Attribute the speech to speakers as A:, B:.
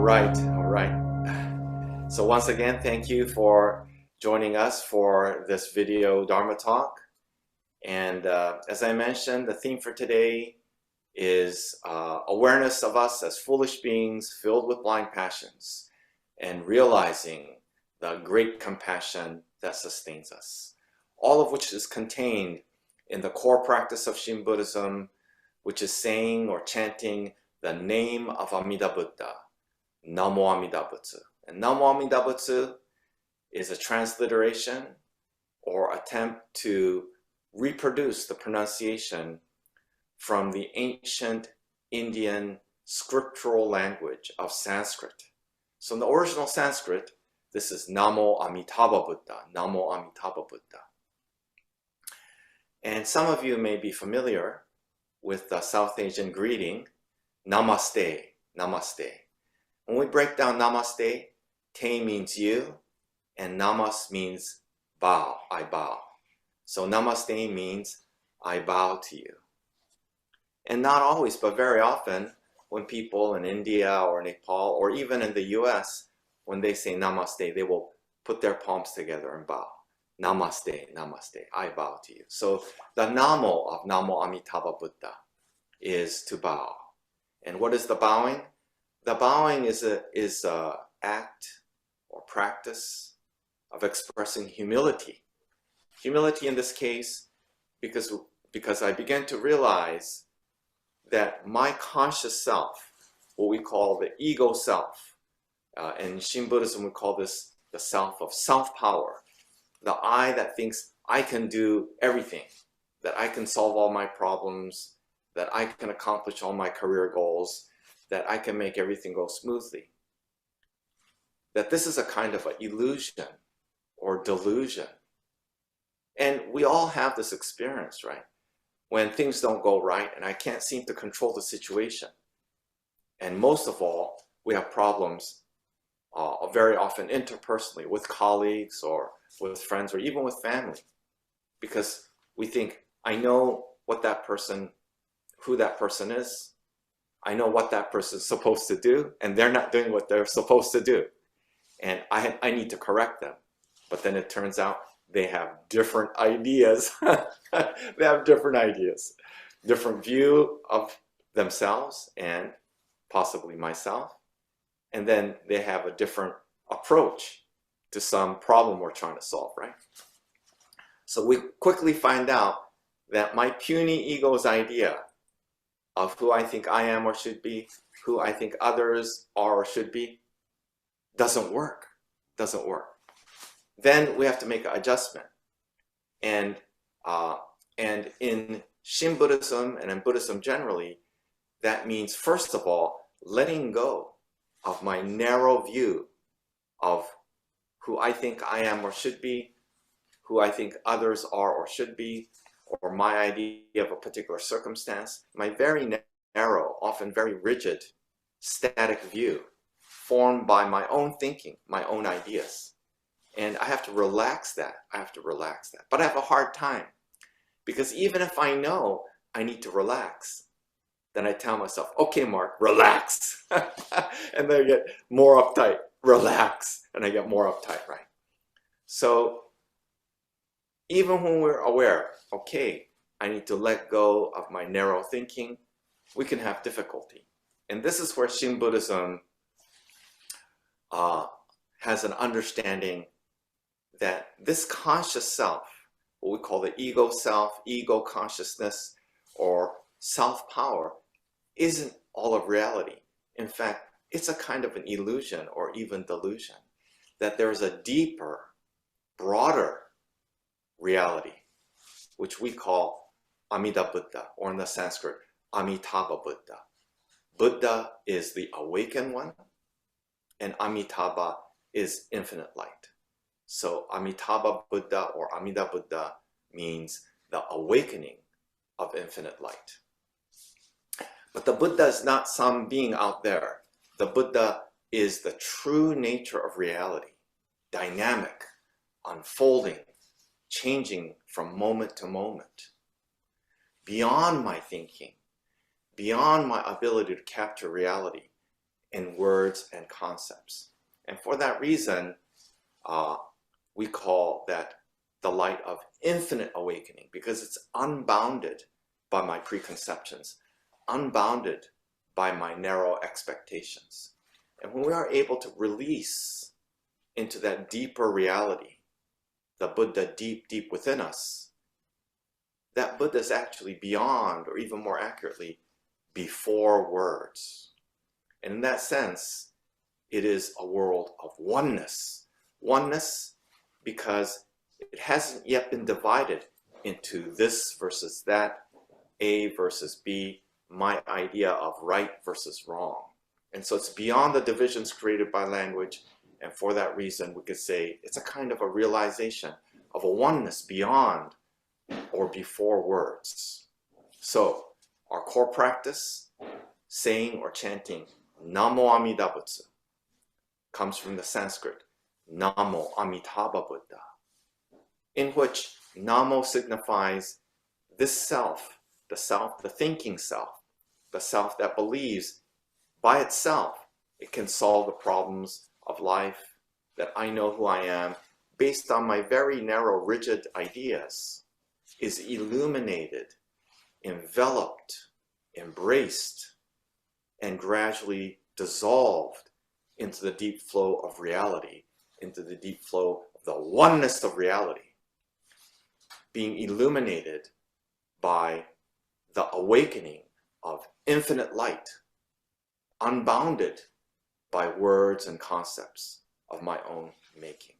A: all right. So once again, thank you for joining us for this video Dharma talk. And as I mentioned, the theme for today is awareness of us as foolish beings filled with blind passions and realizing the great compassion that sustains us. All of which is contained in the core practice of Shin Buddhism, which is saying or chanting the name of Amida Buddha, Namo Amida Butsu. And Namo Amida Butsu is a transliteration or attempt to reproduce the pronunciation from the ancient Indian scriptural language of Sanskrit. So in the original Sanskrit, this is Namo Amitabha Buddha, Namo Amitabha Buddha. And some of you may be familiar with the South Asian greeting, Namaste, Namaste. When we break down Namaste, Te means you, and Namas means bow, I bow. So Namaste means I bow to you. And not always, but very often, when people in India or Nepal, or even in the US, when they say Namaste, they will put their palms together and bow. Namaste, Namaste, I bow to you. So the Namo of Namo Amitabha Buddha is to bow. And what is the bowing? The bowing is a act or practice of expressing humility. Humility in this case, because I began to realize that my conscious self, what we call the ego self, in Shin Buddhism we call this the self of self-power, the I that thinks I can do everything, that I can solve all my problems, that I can accomplish all my career goals, that I can make everything go smoothly. That this is a kind of an illusion or delusion. And we all have this experience, right? When things don't go right and I can't seem to control the situation. And most of all, we have problems very often interpersonally with colleagues or with friends or even with family. Because we think, I know what that person, who that person is. I know what that person is supposed to do, and they're not doing what they're supposed to do. And I need to correct them. But then it turns out they have different ideas. They have different ideas, different view of themselves and possibly myself. And then they have a different approach to some problem we're trying to solve, right? So we quickly find out that my puny ego's idea of who I think I am or should be, who I think others are or should be, doesn't work, doesn't work. Then we have to make an adjustment. And in Shin Buddhism and in Buddhism generally, that means, first of all, letting go of my narrow view of who I think I am or should be, who I think others are or should be, or my idea of a particular circumstance, my very narrow, often very rigid, static view formed by my own thinking, my own ideas. And I have to relax that. I have to relax that. But I have a hard time because even if I know I need to relax, then I tell myself, okay, Mark, relax. And then I get more uptight, relax. And I get more uptight, right? So even when we're aware, okay, I need to let go of my narrow thinking, we can have difficulty. And this is where Shin Buddhism has an understanding that this conscious self, what we call the ego self, ego consciousness, or self-power, isn't all of reality. In fact, it's a kind of an illusion or even delusion, that there's a deeper, broader reality, which we call Amida Buddha, or in the Sanskrit, Amitabha Buddha. Buddha is the awakened one, and Amitabha is infinite light. So Amitabha Buddha or Amida Buddha means the awakening of infinite light. But the Buddha is not some being out there. The Buddha is the true nature of reality, dynamic, unfolding, changing from moment to moment. Beyond my thinking, beyond my ability to capture reality, in words and concepts. And for that reason, we call that the light of infinite awakening, because it's unbounded by my preconceptions, unbounded by my narrow expectations. And when we are able to release into that deeper reality, the Buddha deep, deep within us, that Buddha is actually beyond, or even more accurately, before words. And in that sense, it is a world of oneness. Oneness because it hasn't yet been divided into this versus that, A versus B, my idea of right versus wrong. And so it's beyond the divisions created by language, and for that reason we could say it's a kind of a realization of a oneness beyond or before words. So our core practice, saying or chanting Namo Amida Butsu, comes from the Sanskrit Namo Amitabha Buddha, in which Namo signifies this self, the thinking self, the self that believes by itself it can solve the problems of life, that I know who I am based on my very narrow, rigid ideas, is illuminated, enveloped, embraced, and gradually dissolved into the deep flow of reality, into the deep flow of the oneness of reality, being illuminated by the awakening of infinite light, unbounded by words and concepts of my own making.